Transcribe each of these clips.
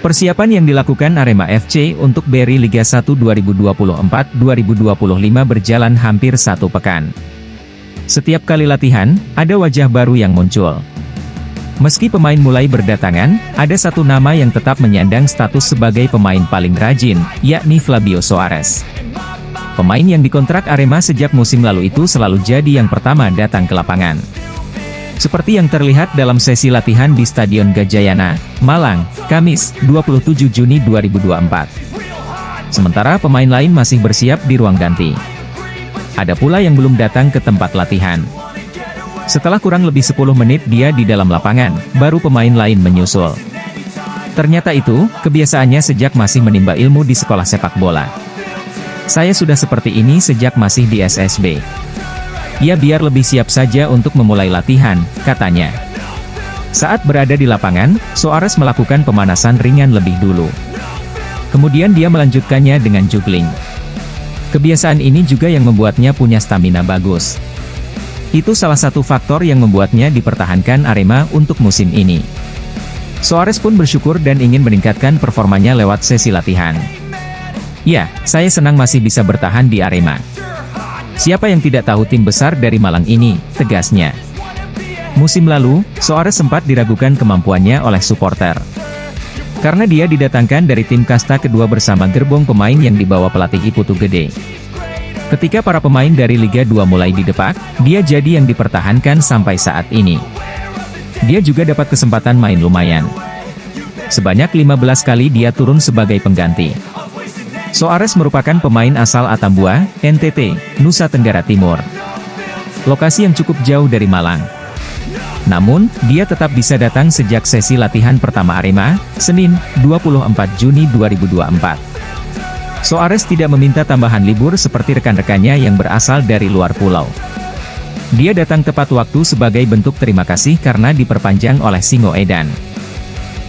Persiapan yang dilakukan Arema FC untuk BRI Liga 1 2024-2025 berjalan hampir 1 pekan. Setiap kali latihan, ada wajah baru yang muncul. Meski pemain mulai berdatangan, ada satu nama yang tetap menyandang status sebagai pemain paling rajin, yakni Flavio Soares. Pemain yang dikontrak Arema sejak musim lalu itu selalu jadi yang pertama datang ke lapangan. Seperti yang terlihat dalam sesi latihan di Stadion Gajayana, Malang, Kamis, 27 Juni 2024. Sementara pemain lain masih bersiap di ruang ganti. Ada pula yang belum datang ke tempat latihan. Setelah kurang lebih 10 menit dia di dalam lapangan, baru pemain lain menyusul. Ternyata itu, kebiasaannya sejak masih menimba ilmu di sekolah sepak bola. Saya sudah seperti ini sejak masih di SSB. Ya biar lebih siap saja untuk memulai latihan, katanya. Saat berada di lapangan, Soares melakukan pemanasan ringan lebih dulu. Kemudian dia melanjutkannya dengan juggling. Kebiasaan ini juga yang membuatnya punya stamina bagus. Itu salah satu faktor yang membuatnya dipertahankan Arema untuk musim ini. Soares pun bersyukur dan ingin meningkatkan performanya lewat sesi latihan. Ya, saya senang masih bisa bertahan di Arema. Siapa yang tidak tahu tim besar dari Malang ini, tegasnya. Musim lalu, Soares sempat diragukan kemampuannya oleh supporter. Karena dia didatangkan dari tim kasta kedua bersama gerbong pemain yang dibawa pelatih Iputu Gede. Ketika para pemain dari Liga 2 mulai didepak, dia jadi yang dipertahankan sampai saat ini. Dia juga dapat kesempatan main lumayan. Sebanyak 15 kali dia turun sebagai pengganti. Soares merupakan pemain asal Atambua, NTT, Nusa Tenggara Timur. Lokasi yang cukup jauh dari Malang. Namun, dia tetap bisa datang sejak sesi latihan pertama Arema, Senin, 24 Juni 2024. Soares tidak meminta tambahan libur seperti rekan-rekannya yang berasal dari luar pulau. Dia datang tepat waktu sebagai bentuk terima kasih karena diperpanjang oleh Singoedan.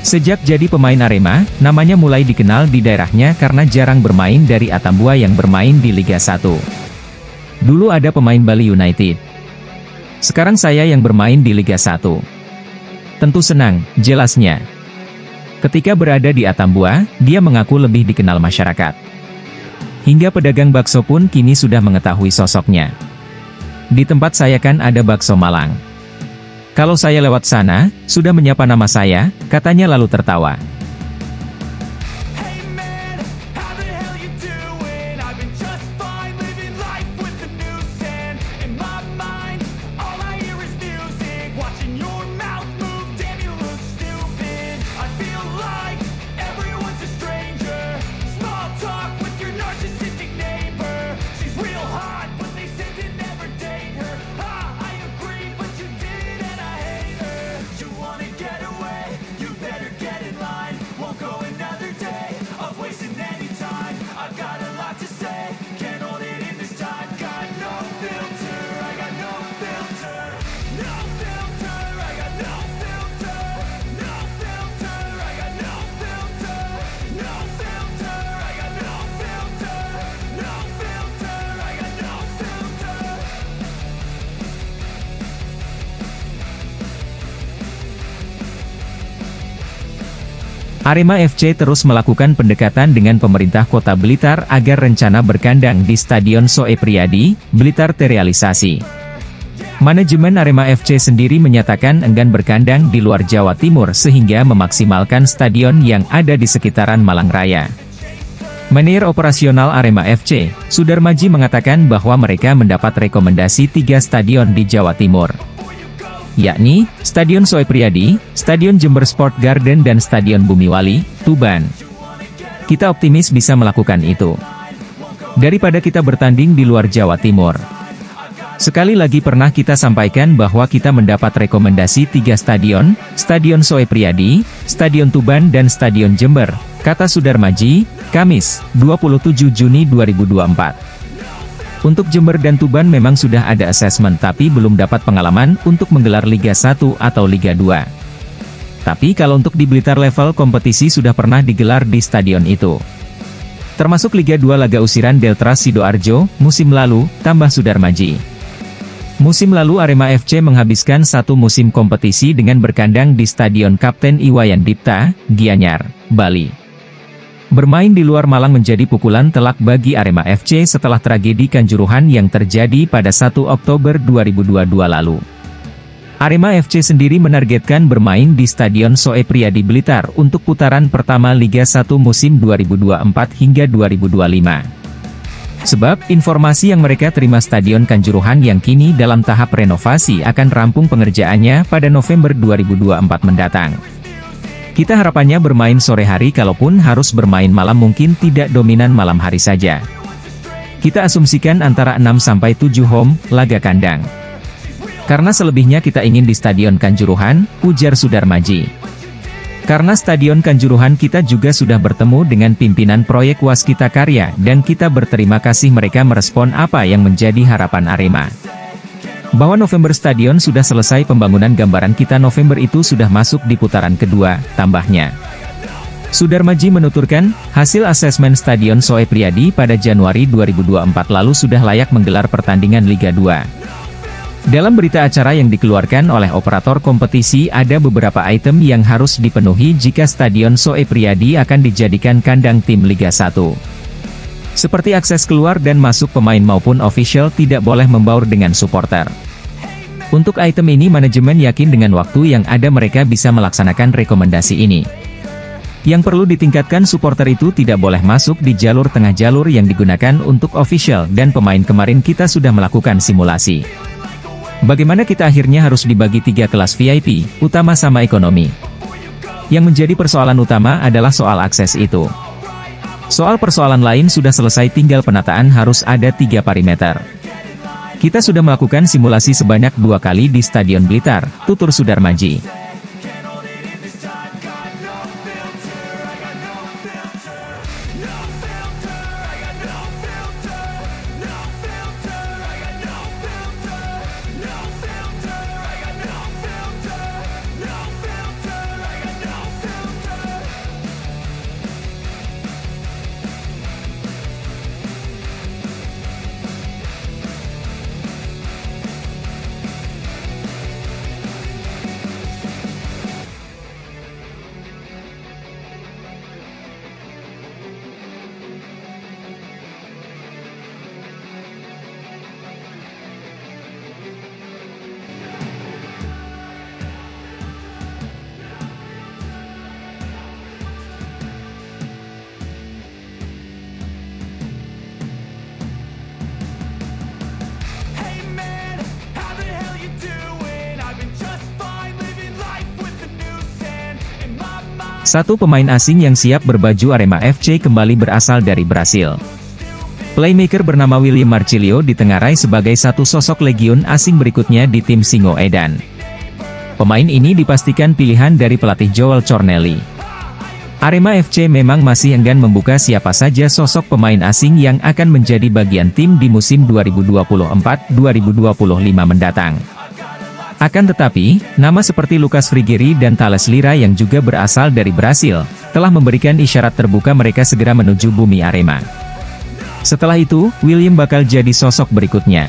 Sejak jadi pemain Arema, namanya mulai dikenal di daerahnya karena jarang bermain dari Atambua yang bermain di Liga 1. Dulu ada pemain Bali United. Sekarang saya yang bermain di Liga 1. Tentu senang, jelasnya. Ketika berada di Atambua, dia mengaku lebih dikenal masyarakat. Hingga pedagang bakso pun kini sudah mengetahui sosoknya. Di tempat saya kan ada bakso Malang. Kalau saya lewat sana, sudah menyapa nama saya, katanya lalu tertawa. Arema FC terus melakukan pendekatan dengan pemerintah Kota Blitar agar rencana berkandang di Stadion Soe Priadi, Blitar terrealisasi. Manajemen Arema FC sendiri menyatakan enggan berkandang di luar Jawa Timur sehingga memaksimalkan stadion yang ada di sekitaran Malang Raya. Manajer operasional Arema FC, Sudarmaji mengatakan bahwa mereka mendapat rekomendasi 3 stadion di Jawa Timur, yakni Stadion Soe Priadi, Stadion Jember Sport Garden dan Stadion Bumiwali, Tuban. Kita optimis bisa melakukan itu. Daripada kita bertanding di luar Jawa Timur. Sekali lagi pernah kita sampaikan bahwa kita mendapat rekomendasi 3 stadion, Stadion Soe Priadi, Stadion Tuban dan Stadion Jember, kata Sudarmaji, Kamis, 27 Juni 2024. Untuk Jember dan Tuban memang sudah ada asesmen tapi belum dapat pengalaman untuk menggelar Liga 1 atau Liga 2. Tapi kalau untuk di Blitar level kompetisi sudah pernah digelar di stadion itu. Termasuk Liga 2 laga usiran Deltras Sidoarjo, musim lalu, tambah Sudarmaji. Musim lalu Arema FC menghabiskan satu musim kompetisi dengan berkandang di Stadion Kapten Iwayan Dipta, Gianyar, Bali. Bermain di luar Malang menjadi pukulan telak bagi Arema FC setelah tragedi Kanjuruhan yang terjadi pada 1 Oktober 2022 lalu. Arema FC sendiri menargetkan bermain di Stadion Soe Priadi Blitar untuk putaran pertama Liga 1 musim 2024 hingga 2025. Sebab, informasi yang mereka terima Stadion Kanjuruhan yang kini dalam tahap renovasi akan rampung pengerjaannya pada November 2024 mendatang. Kita harapannya bermain sore hari, kalaupun harus bermain malam mungkin tidak dominan malam hari saja. Kita asumsikan antara 6-7 home, laga kandang. Karena selebihnya kita ingin di Stadion Kanjuruhan, ujar Sudarmaji. Karena Stadion Kanjuruhan kita juga sudah bertemu dengan pimpinan proyek Waskita Karya dan kita berterima kasih mereka merespon apa yang menjadi harapan Arema. Bahwa November Stadion sudah selesai pembangunan, gambaran kita November itu sudah masuk di putaran kedua, tambahnya. Sudarmaji menuturkan, hasil asesmen Stadion Soe Priadi pada Januari 2024 lalu sudah layak menggelar pertandingan Liga 2. Dalam berita acara yang dikeluarkan oleh operator kompetisi ada beberapa item yang harus dipenuhi jika Stadion Soe Priadi akan dijadikan kandang tim Liga 1. Seperti akses keluar dan masuk pemain maupun official tidak boleh membaur dengan supporter. Untuk item ini manajemen yakin dengan waktu yang ada mereka bisa melaksanakan rekomendasi ini. Yang perlu ditingkatkan, supporter itu tidak boleh masuk di jalur tengah jalur yang digunakan untuk official dan pemain. Kemarin kita sudah melakukan simulasi. Bagaimana kita akhirnya harus dibagi 3 kelas VIP, utama sama ekonomi. Yang menjadi persoalan utama adalah soal akses itu. Soal persoalan lain sudah selesai, tinggal penataan, harus ada 3 perimeter. Kita sudah melakukan simulasi sebanyak 2 kali di Stadion Blitar, tutur Sudarmaji. Satu pemain asing yang siap berbaju Arema FC kembali berasal dari Brasil. Playmaker bernama William Marcilio ditengarai sebagai satu sosok legiun asing berikutnya di tim Singo Edan. Pemain ini dipastikan pilihan dari pelatih Joel Corneli. Arema FC memang masih enggan membuka siapa saja sosok pemain asing yang akan menjadi bagian tim di musim 2024-2025 mendatang. Akan tetapi, nama seperti Lucas Frigeri dan Thales Lira yang juga berasal dari Brasil, telah memberikan isyarat terbuka mereka segera menuju bumi Arema. Setelah itu, William bakal jadi sosok berikutnya.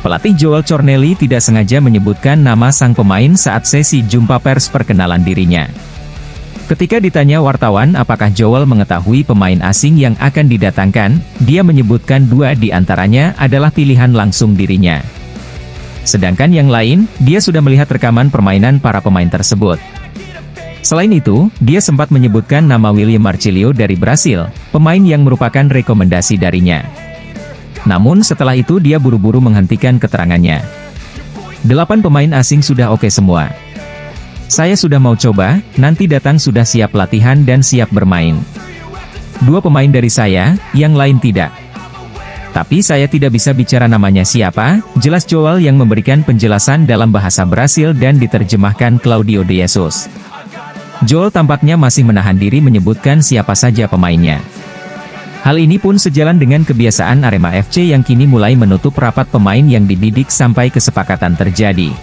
Pelatih Joel Corneli tidak sengaja menyebutkan nama sang pemain saat sesi jumpa pers perkenalan dirinya. Ketika ditanya wartawan apakah Joel mengetahui pemain asing yang akan didatangkan, dia menyebutkan 2 di antaranya adalah pilihan langsung dirinya. Sedangkan yang lain, dia sudah melihat rekaman permainan para pemain tersebut. Selain itu, dia sempat menyebutkan nama William Marcilio dari Brasil, pemain yang merupakan rekomendasi darinya. Namun setelah itu dia buru-buru menghentikan keterangannya. 8 pemain asing sudah oke semua. Saya sudah mau coba, nanti datang sudah siap latihan dan siap bermain. 2 pemain dari saya, yang lain tidak. Tapi saya tidak bisa bicara namanya siapa, jelas Joel yang memberikan penjelasan dalam bahasa Brasil dan diterjemahkan Claudio de Jesus. Joel tampaknya masih menahan diri menyebutkan siapa saja pemainnya. Hal ini pun sejalan dengan kebiasaan Arema FC yang kini mulai menutup rapat pemain yang dididik sampai kesepakatan terjadi.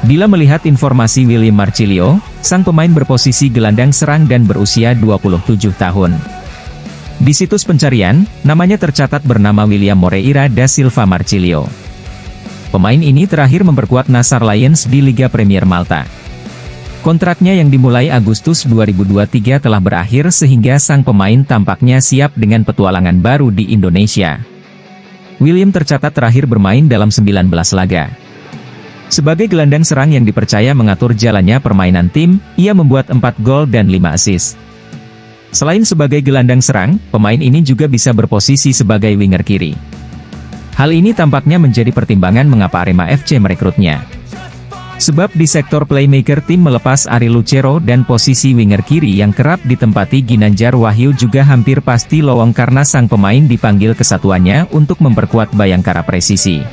Bila melihat informasi William Marcilio, sang pemain berposisi gelandang serang dan berusia 27 tahun. Di situs pencarian, namanya tercatat bernama William Moreira da Silva Marcilio. Pemain ini terakhir memperkuat Nassr Lions di Liga Premier Malta. Kontraknya yang dimulai Agustus 2023 telah berakhir sehingga sang pemain tampaknya siap dengan petualangan baru di Indonesia. William tercatat terakhir bermain dalam 19 laga. Sebagai gelandang serang yang dipercaya mengatur jalannya permainan tim, ia membuat 4 gol dan 5 assist. Selain sebagai gelandang serang, pemain ini juga bisa berposisi sebagai winger kiri. Hal ini tampaknya menjadi pertimbangan mengapa Arema FC merekrutnya. Sebab di sektor playmaker tim melepas Ari Lucero dan posisi winger kiri yang kerap ditempati Ginanjar Wahyu juga hampir pasti lowong karena sang pemain dipanggil kesatuannya untuk memperkuat Bayangkara Presisi.